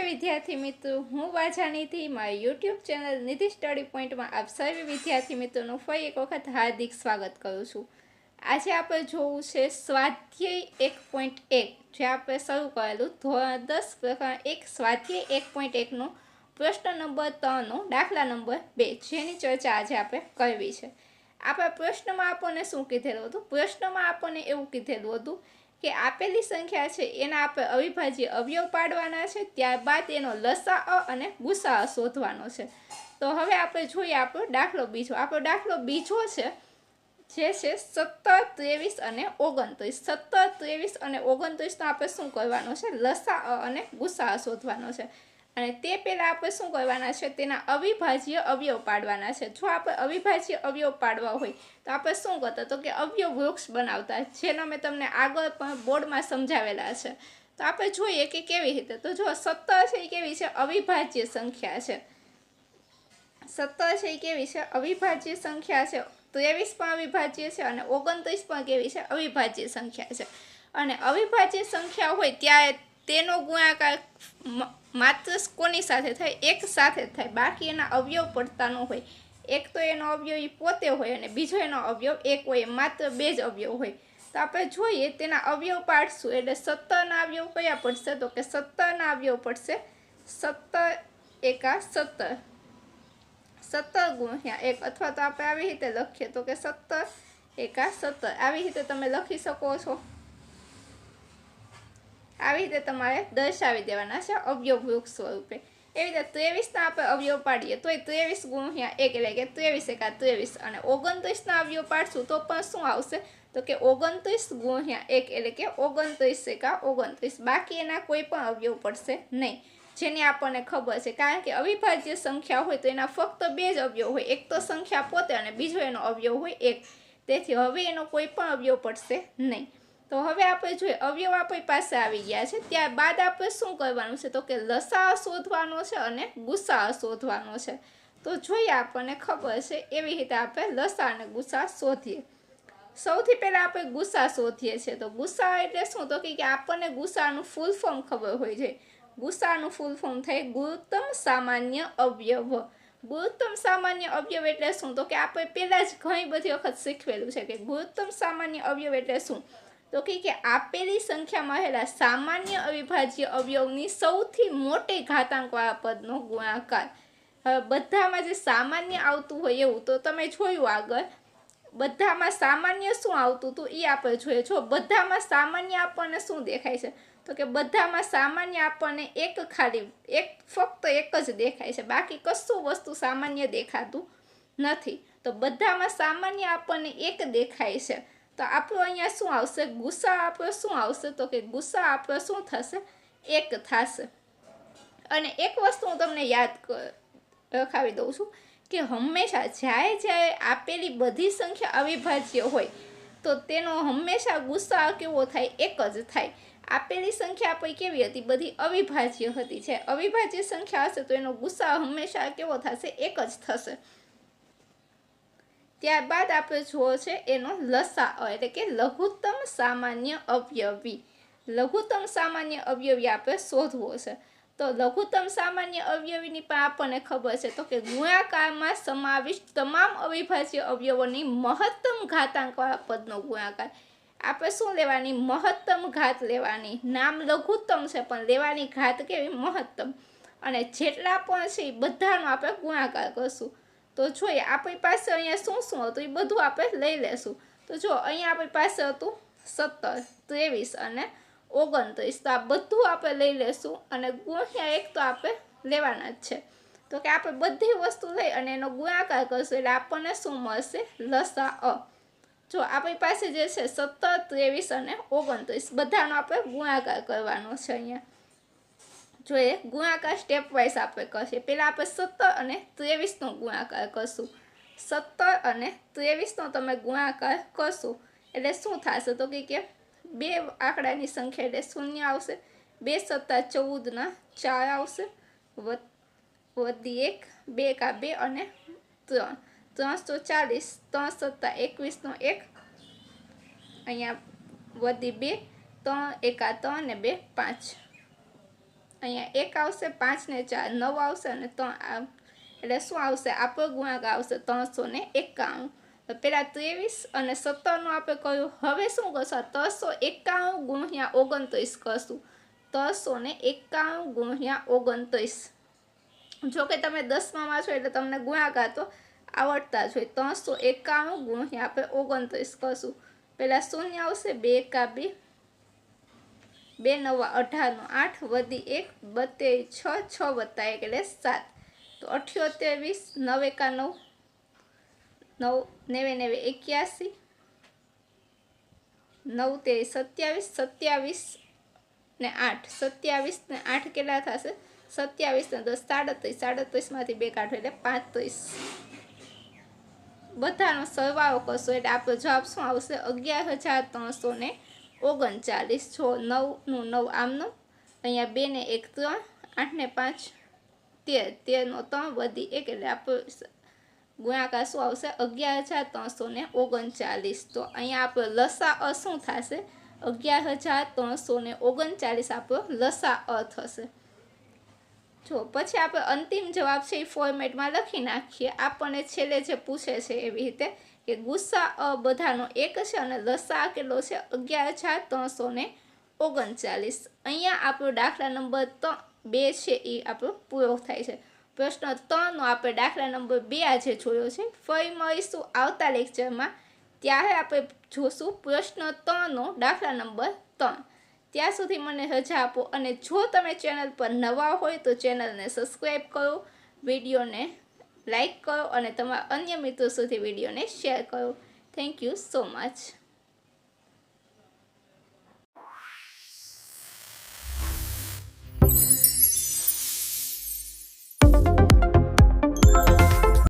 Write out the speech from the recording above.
विद्यार्थी मित्रों, हूँ वाझा निधि मारी यूट्यूब चेनल निधि स्टडी पॉइंट में आप सर्वे विद्यार्थी मित्रों फरी एक वखत हार्दिक स्वागत करूँ छूँ। आज आप जोवुं छे स्वाध्याय 1.1 जे आपणे शरू करेलुं धोरण 10 प्रकरण 1 स्वाध्याय 1.1 नो प्रश्न नंबर 3 नो दाखला नंबर 2 जेनी चर्चा आज आपणे करवी छे। आपणे प्रश्नमां आपणे शुं कीधेलुं हतुं? प्रश्नमां आपणे एवुं कीधेलुं हतुं कि आपेली संख्या है एना आपणे अविभाज्य अवयव पाडवाना है, त्यारबाद एनो लसाअ अने गुसाअ शोधवानो छे। तो हवे आपणे जोईए आपणो दाखलो बीजो। आपणो दाखलो बीजो छे जे छे 17, 23 अने 29। 17, 23 अने 29 नो आपणे शुं करवानो छे? लसाअ अने गुसाअ शोधवानो छे। अने ते पहेला आपणे शुं करवाना छे? तेना अविभाज्य अवयव पाडवाना छे। जो आपणे अविभाज्य अवयव पाडवा होय तो आपणे शुं करता? तो के अवयव वृक्ष बनावता, जेनो मैं तमने आगळ पण बोर्डमां समजावेला छे। तो आपणे जोईए के केवी रीते। तो जो 17 छे ए केवी छे? अविभाज्य संख्या छे। 17 छे ए केवी छे? अविभाज्य संख्या छे। 23 पण अविभाज्य छे अने 29 पण केवी छे? अविभाज्य संख्या छे। अने अविभाज्य संख्या होय त्यारे तेनो गुणाकार मात्र कोनी साथे थाय? एक साथे थाय। बाकी एना अवयव पड़ता न होय। एक तो एनो अवयव ई पोते होय अने बीजो एनो अवयव एक होय, मात्र बे ज अवयव होय। तो आपणे जोईए तेना अवयव पाडशुं एटले 17 ना अवयव कया पड़शे? तो के 17 ना अवयव पड़शे 17 एका 17, 17 गुण્યા 1 अथवा तो आपणे आवी रीते लखीए तो के 17 एका 17 आवी रीते तमे लखी शको छो। આવી રીતે તમારે દર્શાવી દેવાના છે અવયવ વૃક્ષ સ્વરૂપે। એવી રીતે 23 ના આપણે અવયવ પાડીએ તો 23 ગુણ્યા 1 એટલે કે 23 એકા 23 અને 29 ના અવયવ પાડશું તો પણ શું આવશે? તો કે 29 ગુણ્યા 1 એટલે કે 29 એકા 29। બાકી એના કોઈ પણ અવયવ પડશે નહીં, જેની આપણને ખબર છે, કારણ કે અવિભાજ્ય સંખ્યા હોય તો એના ફક્ત બે જ અવયવ હોય, એક તો સંખ્યા પોતે અને બીજો એનો અવયવ હોય એક। તેથી હવે એનો કોઈ પણ અવયવ પડશે નહીં। तो हवे आपणे जोईए अवयव आपणी पासे आवी गया छे, त्यारबाद आपणे शुं करवानुं छे? तो के लसाअ शोधवानो छे अने गुसाअ शोधवानो छे। तो जोईए आपणे खबर छे एवी रीते आपणे लसाअ अने गुसाअ शोधीए। सौथी पहेला आपणे गुसाअ शोधीए छे। तो गुसाअ एटले शुं? तो के आपणे गुसाअनुं फूल फॉर्म खबर होय जोईए। गुसाअनुं फूल फॉर्म थाय गुरुत्तम सामान्य अवयव। गुरुत्तम सामान्य अवयव एटले शुं? तो के आपणे पहेला ज घणी बधी वखत शीखवेलुं छे के गुरुत्तम सामान्य अवयव एटले शुं? तो कि आपेली संख्या में रहेला सामान्य अविभाज्य अवयवनी सौथी मोटी घातांकवाळा पदनो गुणाकार। हवे बधामां जे सामान्य आवतुं होय एवुं तो तमे जोयुं आगळ, बधामां सामान्य शुं आवतुं हतुं ई आपणे जोईए। जो बधामां सामान्य आपणने शुं देखाय छे? तो के बधामां सामान्य आपणने एक खाली एक फक्त एक ज देखाय छे, बाकी कशुं वस्तु सामान्य देखातुं नथी। तो बधामां सामान्य आपणने एक देखाय छे। तो आपणो अहींया शुं आवशे? गुसाअ आपणो शुं आवशे? तो के गुसाअ आपणो शुं थशे? एक थशे। अने एक वस्तु हुं तमने याद रखावी दઉં છું કે હંમેશા જ્યારે આપેલી બધી સંખ્યા અવિભાજ્ય હોય તો તેનો હંમેશા ગુસાઅ કેવો થાય? એક જ થાય। આપેલી સંખ્યા આપણી કેવી હતી? બધી અવિભાજ્ય હતી। છે અવિભાજ્ય સંખ્યા હશે તો એનો ગુસાઅ હંમેશા કેવો થશે? એક જ થશે। ત્યારબાદ આપણે જોવો છે એનો લસાઅ એટલે કે લઘુત્તમ સામાન્ય અવયવી। લઘુત્તમ સામાન્ય અવયવી આપણે શોધવો છે। તો લઘુત્તમ સામાન્ય અવયવીની પણ આપણને ખબર છે તો કે ગુણાકારમાં સમાવિષ્ટ તમામ અવિભાજ્ય અવયવોની મહત્તમ ઘાતાંકવાળા પદનો ગુણાકાર। આપણે શું લેવાની? મહત્તમ ઘાત લેવાની। નામ લઘુત્તમ છે પણ લેવાની ઘાત કેવી? મહત્તમ। અને જેટલા પણ છે એ બધાનો આપણે ગુણાકાર કરશું। तो जोईए आपणी पासे अहींया शुं शुं हतुं ए बधुं आपणे लई लेशुं। तो जो अहींया आपणी पासे हतुं 17, 23 अने 29। तो आ बधुं आपणे लई लेशुं अने गुण્યા 1 तो आपणे लेवाना ज छे। तो के आपणे बधी वस्तु लई अने एनो गुणाकार करशुं એટલે આપણને શું મળશે? લસાઅ। જો આપણી પાસે જે છે 17, 23 અને 29 બધાનો આપણે ગુણાકાર કરવાનો છે। અહીંયા જોઈએ ગુણાકાર સ્ટેપ વાઇઝ આપણે કરશે। પહેલાં આપણે 17 અને 23 નો ગુણાકાર કરશું। 17 અને 23 નો તમે ગુણાકાર કરશો એટલે શું થશે? તો કે બે આંકડાની સંખ્યા એટલે શૂન્ય આવશે, 2 સત્તા 14 ના 4 આવશે, વધી 1, 2 એકા 2 અને 3, 340, 3 સત્તા 21 નો 1, અહીંયા વધી 2, 3 એકા 3 ને 2 5। અહીંયા 1 આવશે, 5 ને 4 9 આવશે અને 3 એટલે શું આવશે? આપણો ગુણાકાર આવશે 351. તો પહેલાં 23 અને 17નું આપણે કહ્યું. હવે શું કરશું? 351 ગુણ્યા 29 કરશું. 351 ગુણ્યા 29. જો કે તમે 10માં છો એટલે તમને ગુણાકાર તો આવડતા જ હોય. 351 ગુણ્યા આપણે 29 કરશું. પહેલાં શૂન્ય આવશે, 2 એકા 2, 2 નવા 18 નો 8 વધી 1 32 6 6 વત્તા 1 એટલે 7. તો 78 20 9 એકા 9 9 9 9 81 9 તે 27 27 ને 8 27 ને 8 કેટલા થશે? 27 ને 10 37 37માંથી 2 કાઢો એટલે 35. બધાનો સરવાળો કરશો એટલે આપણો જવાબ શું આવશે? 11,339. જો 9નું 9 આમનું, અહીંયા 2 ને 1 3, 8 ને 5 13, 13 નો 3 વધી 1 એટલે આપણો ગુણાકાર શું આવશે? 11,339. તો અહીંયા આપણો લસા શું થશે? 11,339 આપણો લસા થશે. જો પછી આપણે અંતિમ જવાબ છે એ ફોર્મેટમાં લખી નાખીએ. આપણને છેલ્લે જે પૂછે છે એવી રીતે કે ગુસ્સા બધાનો 1 છે અને લસા કેટલો છે? 11,339. અહીંયા આપણો દાખલા નંબર 2 છે એ આપણો પૂરો થાય છે. પ્રશ્ન 3નો આપણે દાખલા નંબર 2 આજે જોયો છે. ફરી મળીશું આવતા લેક્ચરમાં. ત્યારે આપણે જોશું પ્રશ્ન 3નો દાખલા નંબર 3. ત્યાં સુધી મને રજા આપો. અને જો તમે ચેનલ પર નવા હોય તો ચેનલને સબસ્ક્રાઈબ કરો, વિડીયોને લાઈક કરો અને તમારા અન્ય મિત્રો સુધી વિડીયોને શેર કરો. Thank you so much.